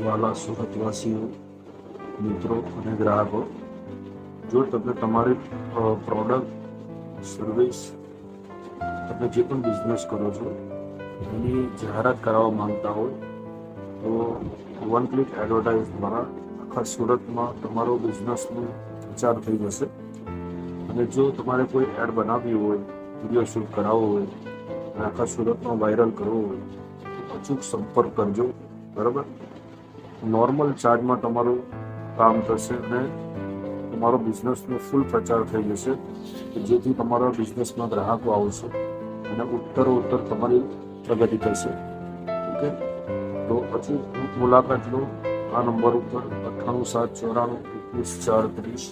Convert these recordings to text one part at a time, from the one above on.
વાલા સુરતવાસીઓ, મિત્રો અને ગ્રાહકો, જો તમે તમારી પ્રોડક્ટ, સર્વિસ, તમે જે પણ બિઝનેસ કરો છો એની જાહેરાત કરાવવા માંગતા હોય તો વન ક્લિક એડવર્ટાઇઝ દ્વારા આખા સુરતમાં તમારો બિઝનેસનો પ્રચાર થઈ જશે. અને જો તમારે કોઈ એડ બનાવવી હોય, વિડીયો શૂટ કરાવવો હોય અને આખા સુરતમાં વાયરલ કરવો હોય તો અચૂક સંપર્ક કરજો. બરાબર, નોર્મલ ચાર્જમાં તમારું કામ થશે અને તમારો બિઝનેસનો ફૂલ પ્રચાર થઈ જશે કે જેથી તમારા બિઝનેસમાં ગ્રાહકો આવશે અને ઉત્તરોત્તર તમારી પ્રગતિ થશે. ઓકે, તો પછી મુલાકાત લો આ નંબર ઉપર 98 794 21 430.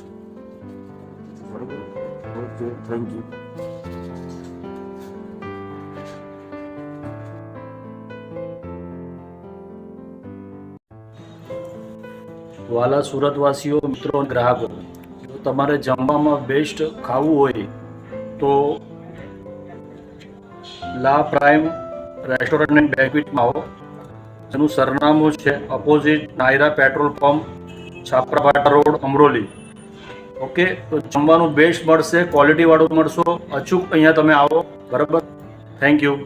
બરાબર, ઓકે, થેન્ક યુ. વાલા સુરતવાસીઓ, મિત્રો અને ગ્રાહકો, જો તમારે જમવામાં બેસ્ટ ખાવું હોય તો લા પ્રાઇમ રેસ્ટોરન્ટ એન્ડ બેન્ક્વેટમાં આવો. જેનું સરનામું છે opposite Nayara petrol pump, Chhaprabhata road, Amroli. Okay, તો જમવાનું બેસ્ટ મળશે, ક્વોલિટીવાળું મળશો. અચૂક અહીંયા તમે આવો. બરાબર, થેન્ક યુ.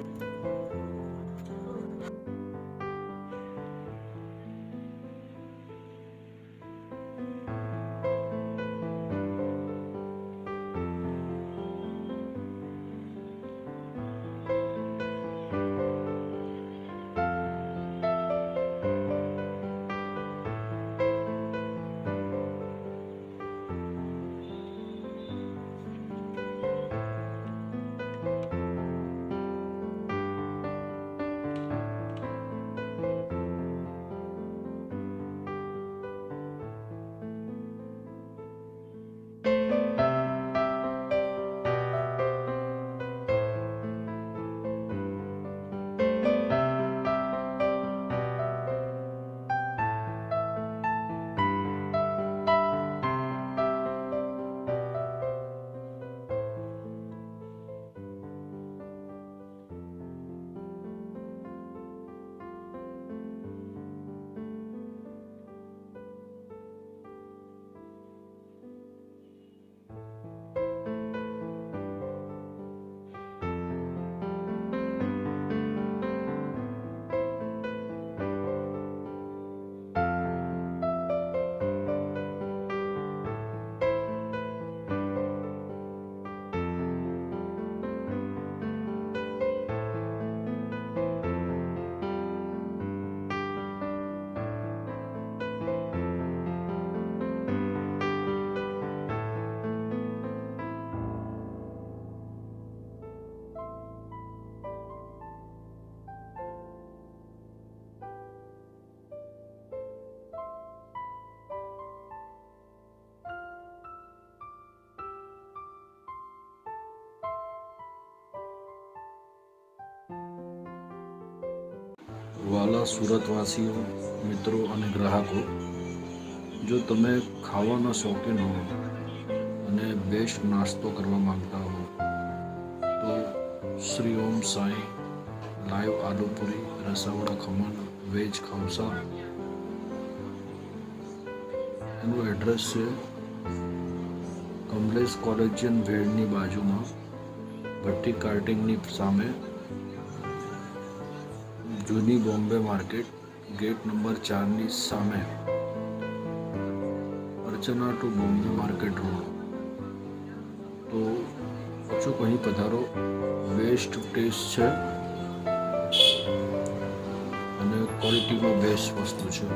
વાલા સુરતવાસીઓ, મિત્રો અને ગ્રાહકો, જો તમે ખાવાના શોખીન હો અને બેસ્ટ નાસ્તો કરવા માંગતા હો તો શ્રી ઓમ સાંઈ લાઈવ આલુપુરી, રસાવાળા ખમણ, વેજ ખાવસા, એનું એડ્રેસ છે કમલેશ કોલેજિયન ભેડની બાજુમાં, ભટ્ટી કાર્ટિંગની સામે, જૂની બોમ્બે માર્કેટ, ગેટ નંબર 4ની સામે, અર્ચના ટુ બોમ્બે માર્કેટ રોડ. તો અચૂક અહીં પધારો. બેસ્ટ ટેસ્ટ છે અને ક્વોલિટીમાં બેસ્ટ વસ્તુ છે.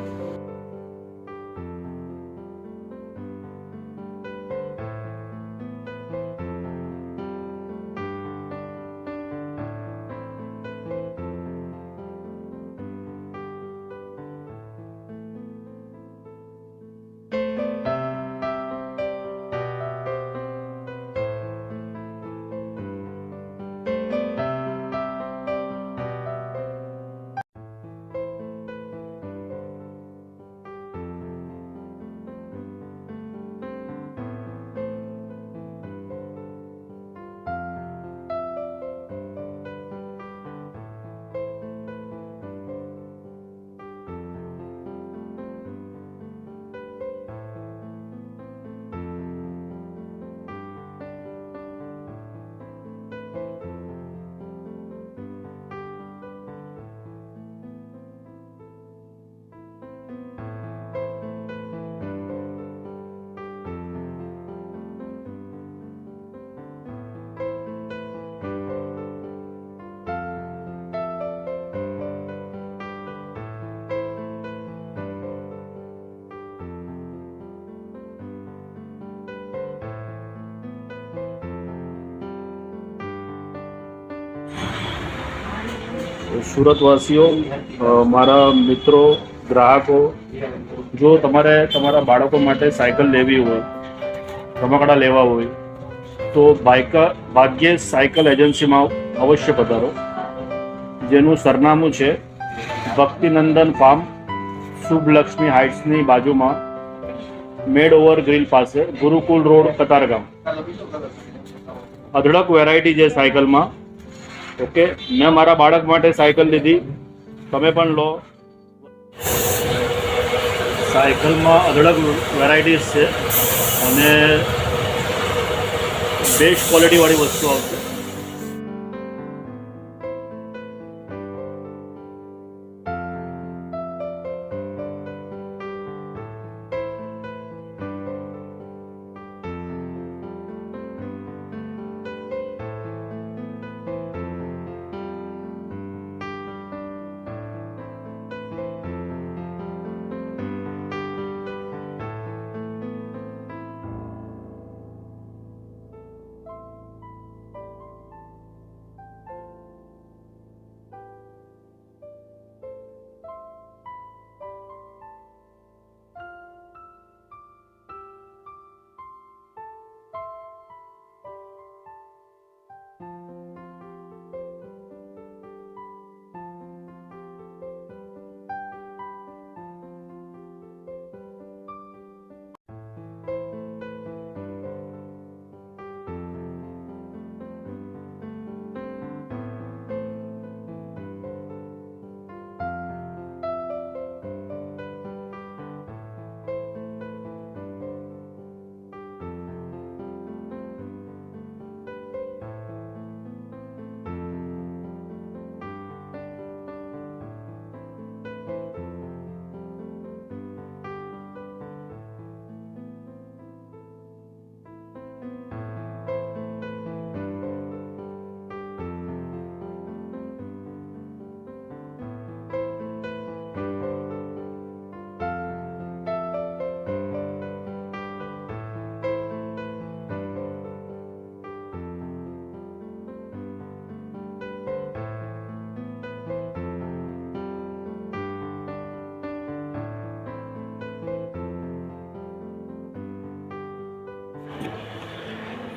સુરતવાસીઓ, મારા મિત્રો, ગ્રાહકો, જો તમારે તમારા બાળકો માટે સાયકલ લેવી હોય, રમકડા લેવા હોય તો ભાગ્યેશ સાયકલ એજન્સીમાં અવશ્ય પધારો, જેનું સરનામું છે ભક્તિનંદન ફાર્મ, શુભલક્ષ્મી હાઇટ્સની બાજુમાં, મેડ ઓવર ગ્રીલ પાસે, ગુરુકુલ રોડ, કતારગામ. અઢળક વેરાયટી છે સાયકલમાં. ઓકે, મેં મારા બાળક માટે સાયકલ લીધી, તમે પણ લો. સાયકલમાં અઢળક વેરાયટીઝ છે અને બેસ્ટ ક્વોલિટીવાળી વસ્તુ આવશે.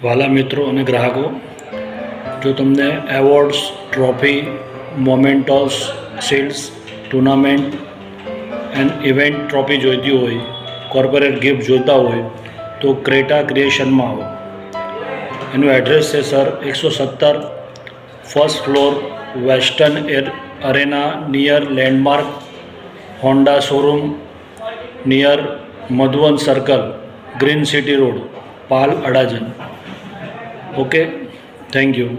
વાલા મિત્રો અને ગ્રાહકો, જો તમને awards, trophy, mementos, shields, tournament and event trophy જોઈતી હોય, કોર્પોરેટ ગિફ્ટ જોઈતા હોય તો ક્રેટા ક્રિએશનમાં આવો. એનું એડ્રેસ છે sir 117 first floor, western arena, near landmark Honda showroom, near Madhuvan circle, green city road, Pal, Adajan. Okay, thank you.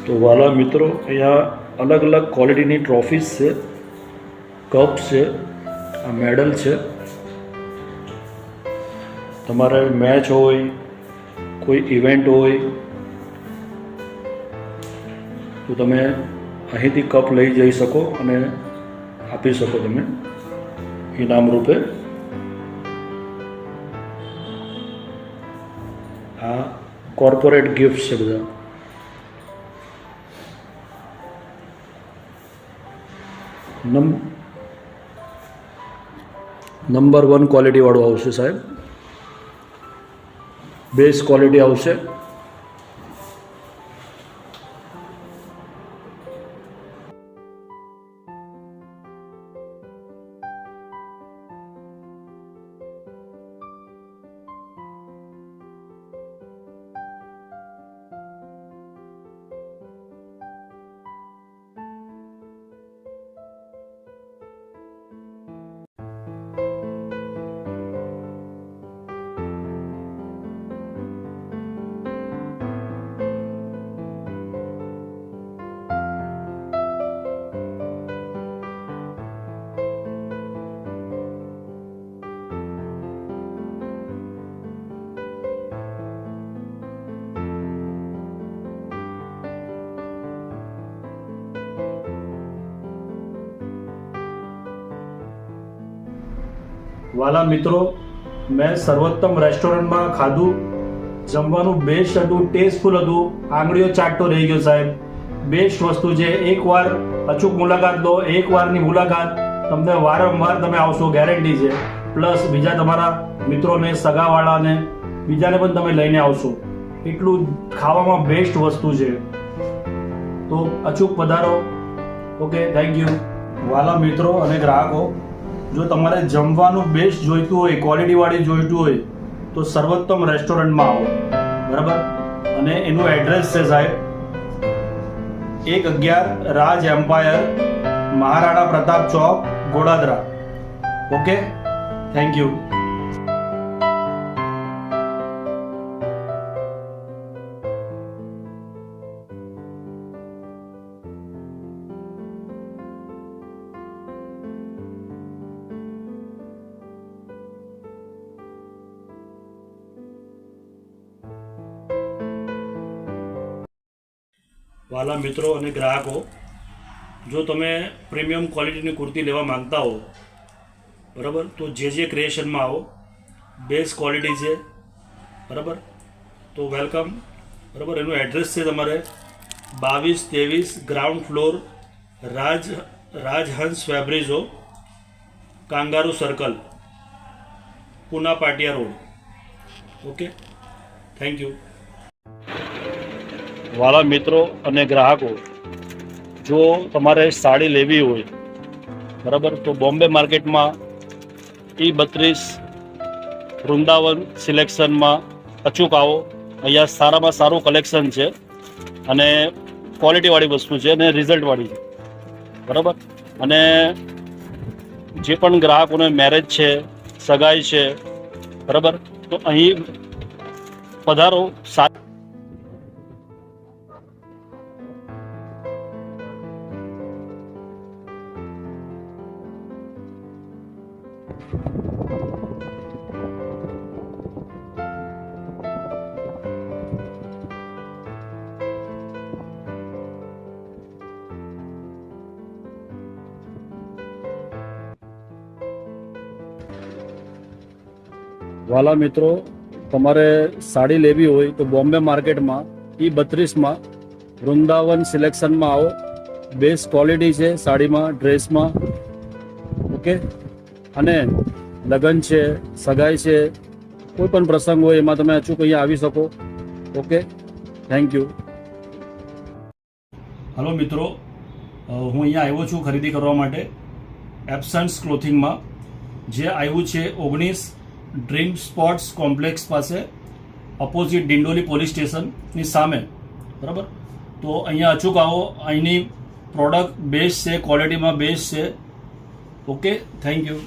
તો વાલા મિત્રો, અહીંયા અલગ અલગ ક્વોલિટીની ટ્રોફીઝ છે, કપ્સ છે, આ મેડલ છે. તમારે મેચ હોય, કોઈ ઇવેન્ટ હોય તો તમે અહીંથી કપ લઈ જઈ શકો અને આપી શકો તમે ઇનામ રૂપે. આ કોર્પોરેટ ગિફ્ટ છે બધા. નંબર 1 ક્વોલિટીવાળું આવશે સાહેબ, બેસ્ટ ક્વોલિટી આવશે. વાલા મિત્રો, મેં સર્વોત્તમ રેસ્ટોરન્ટમાં ખાધું, જમવાનું બેસ્ટ હતું, ટેસ્ટફુલ હતું, આંગળીઓ ચાટતો રહી ગયો સાહેબ. બેસ્ટ વસ્તુ છે. એકવાર અચૂક મુલાકાત લો, એકવારની મુલાકાત તમને વારંવાર તમે આવશો, ગેરંટી છે. પ્લસ બીજા તમારા મિત્રોને, સગાવાળાને, બીજાને પણ તમે લઈને આવશો. એટલું ખાવામાં બેસ્ટ વસ્તુ છે. તો અચૂક પધારો. Okay, thank you. વાલા મિત્રો અને ગ્રાહકો, જો તમારે જમવાનું બેસ્ટ જોઈતું હોય, ક્વોલિટીવાળી જોઈતું હોય તો સર્વોત્તમ રેસ્ટોરન્ટમાં આવો. બરાબર? અને એનું એડ્રેસ છે સાહેબ 111 Raj empire, Maharana Pratap Chowk, Godadara. Okay, thank you. વાલા મિત્રો અને ગ્રાહકો, જો તમે પ્રીમિયમ ક્વોલિટીની કુર્તી લેવા માંગતા હો, બરાબર, તો જે ક્રિએશનમાં આવો. બેસ્ટ ક્વોલિટી છે. બરાબર, તો વેલકમ. બરાબર, એનું એડ્રેસ છે તમારે 22-23 ground floor, Rajhans Fabrizo, kangaroo circle, Puna Patiya road. Okay, thank you. વાલા મિત્રો અને ગ્રાહકો, જો તમારે સાડી લેવી હોય, બરાબર, તો બોમ્બે માર્કેટમાં E32 વૃંદાવન સિલેક્શનમાં અચૂક આવો. અહીંયા સારામાં સારું કલેક્શન છે અને ક્વોલિટીવાળી વસ્તુ છે અને રિઝલ્ટવાળી છે. બરાબર, અને જે પણ ગ્રાહકોને મેરેજ છે, સગાઈ છે, બરાબર, તો અહીં પધારો. વાલા મિત્રો, તમારે સાડી લેવી હોય તો બોમ્બે માર્કેટમાં E32માં વૃંદાવન સિલેક્શનમાં આવો. બેસ્ટ ક્વોલિટી છે સાડીમાં, ડ્રેસમાં. ઓકે, અને લગ્ન છે, સગાઈ છે, કોઈ પણ પ્રસંગ હોય એમાં તમે અચૂક અહીંયા આવી શકો. Okay, thank you. હલો મિત્રો, હું અહીંયા આવ્યો છું ખરીદી કરવા માટે એબ્સન્સ ક્લોથિંગમાં, જે આવ્યું છે 19 ડ્રીમ સ્પોર્ટ્સ કોમ્પ્લેક્સ પાસે, ઓપોઝિટ ડિંડોલી પોલીસ સ્ટેશનની સામે. બરાબર, તો અહીંયા અચૂક આવો. અહીંની પ્રોડક્ટ બેસ્ટ છે, ક્વોલિટીમાં બેસ્ટ છે. Okay, thank you.